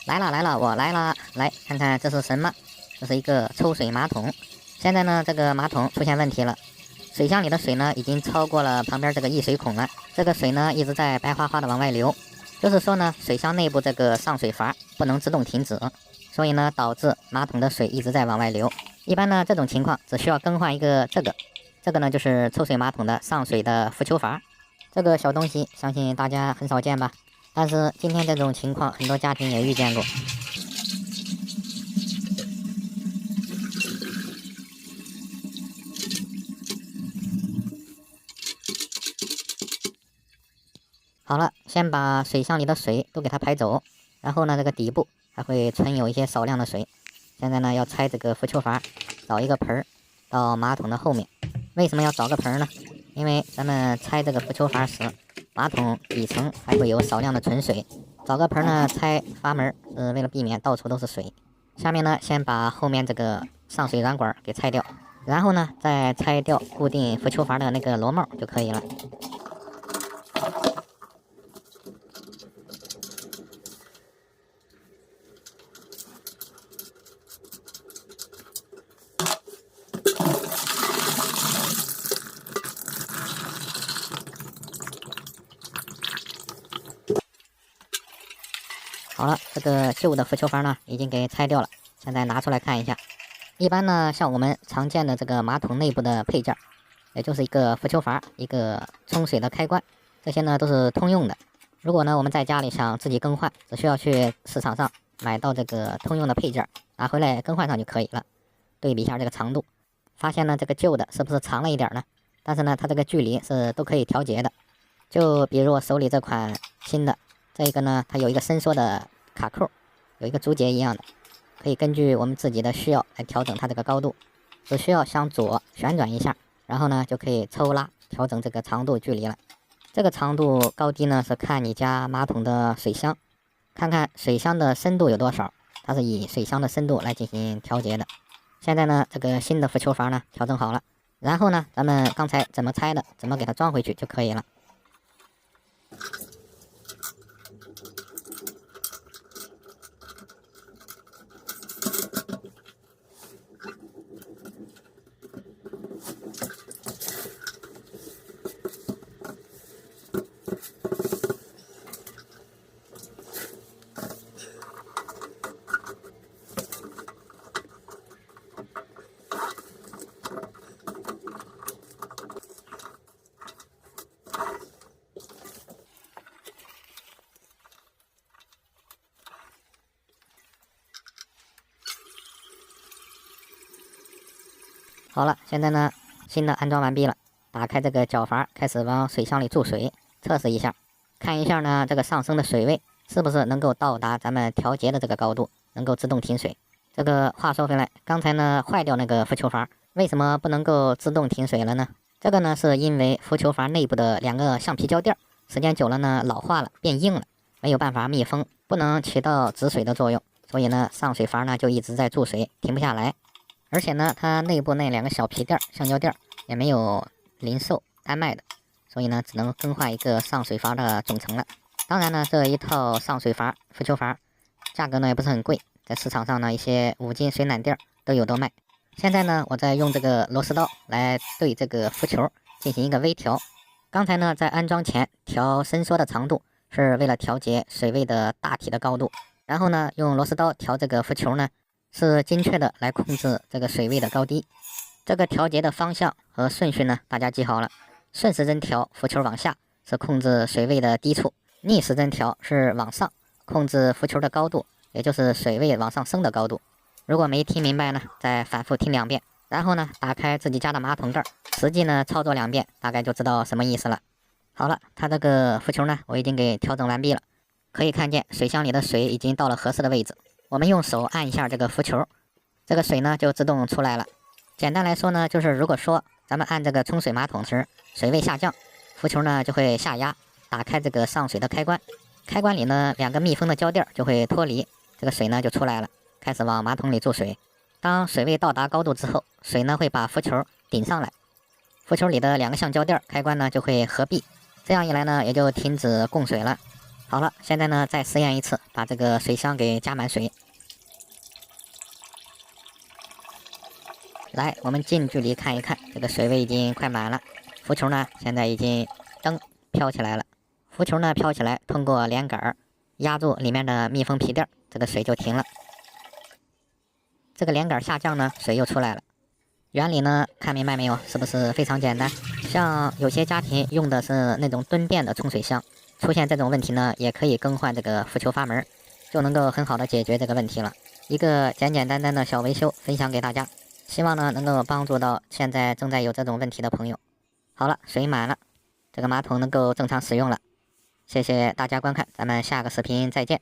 来了来了，我来了，来看看这是什么？这是一个抽水马桶。现在呢，这个马桶出现问题了，水箱里的水呢已经超过了旁边这个溢水孔了，这个水呢一直在白花花的往外流，就是说呢，水箱内部这个上水阀不能自动停止，所以呢导致马桶的水一直在往外流。一般呢这种情况只需要更换一个这个呢就是抽水马桶的上水的浮球阀。这个小东西相信大家很少见吧？但是今天这种情况很多家庭也遇见过。好了，先把水箱里的水都给它排走，然后呢这个底部还会存有一些少量的水。现在呢要拆这个浮球阀，找一个盆儿到马桶的后面。为什么要找个盆儿呢？因为咱们拆这个浮球阀时，马桶底层还会有少量的存水。找个盆呢拆阀门是为了避免到处都是水。下面呢先把后面这个上水软管给拆掉，然后呢再拆掉固定浮球阀的那个螺帽就可以了。好了，这个旧的浮球阀呢已经给拆掉了，现在拿出来看一下。一般呢，像我们常见的这个马桶内部的配件，也就是一个浮球阀、一个冲水的开关，这些呢都是通用的。如果呢我们在家里想自己更换，只需要去市场上买到这个通用的配件，拿回来更换上就可以了。对比一下这个长度，发现呢这个旧的是不是长了一点呢？但是呢它这个距离是都可以调节的。就比如我手里这款新的。这个呢，它有一个伸缩的卡扣，有一个竹节一样的，可以根据我们自己的需要来调整它这个高度。只需要向左旋转一下，然后呢就可以抽拉调整这个长度距离了。这个长度高低呢是看你家马桶的水箱，看看水箱的深度有多少，它是以水箱的深度来进行调节的。现在呢，这个新的浮球阀呢调整好了，然后呢，咱们刚才怎么拆的，怎么给它装回去就可以了。好了，现在呢，新的安装完毕了。打开这个角阀，开始往水箱里注水，测试一下，看一下呢，这个上升的水位是不是能够到达咱们调节的这个高度，能够自动停水。这个话说回来，刚才呢坏掉那个浮球阀，为什么不能够自动停水了呢？这个呢是因为浮球阀内部的两个橡皮胶垫时间久了呢老化了，变硬了，没有办法密封，不能起到止水的作用，所以呢上水阀呢就一直在注水，停不下来。而且呢，它内部那两个小皮垫、橡胶垫也没有零售单卖的，所以呢，只能更换一个上水阀的总成了。当然呢，这一套上水阀、浮球阀价格呢也不是很贵，在市场上呢，一些5金水暖垫都有得卖。现在呢，我在用这个螺丝刀来对这个浮球进行一个微调。刚才呢，在安装前调伸缩的长度，是为了调节水位的大体的高度，然后呢，用螺丝刀调这个浮球呢。是精确的来控制这个水位的高低，这个调节的方向和顺序呢，大家记好了。顺时针调浮球往下是控制水位的低处，逆时针调是往上控制浮球的高度，也就是水位往上升的高度。如果没听明白呢，再反复听2遍，然后呢，打开自己家的马桶盖，实际呢操作2遍，大概就知道什么意思了。好了，它这个浮球呢，我已经给调整完毕了，可以看见水箱里的水已经到了合适的位置。我们用手按一下这个浮球，这个水呢就自动出来了。简单来说呢，就是如果说咱们按这个冲水马桶时，水位下降，浮球呢就会下压，打开这个上水的开关，开关里呢2个密封的胶垫就会脱离，这个水呢就出来了，开始往马桶里注水。当水位到达高度之后，水呢会把浮球顶上来，浮球里的2个橡胶垫开关呢就会合闭，这样一来呢也就停止供水了。好了，现在呢再实验一次，把这个水箱给加满水。来，我们近距离看一看，这个水位已经快满了。浮球呢，现在已经飘起来了。浮球呢飘起来，通过连杆压住里面的密封皮垫，这个水就停了。这个连杆下降呢，水又出来了。原理呢，看明白没有？是不是非常简单？像有些家庭用的是那种蹲便的冲水箱，出现这种问题呢，也可以更换这个浮球阀门，就能够很好的解决这个问题了。一个简简单单的小维修，分享给大家。希望呢能够帮助到现在正在有这种问题的朋友。好了，水满了，这个马桶能够正常使用了。谢谢大家观看，咱们下个视频再见。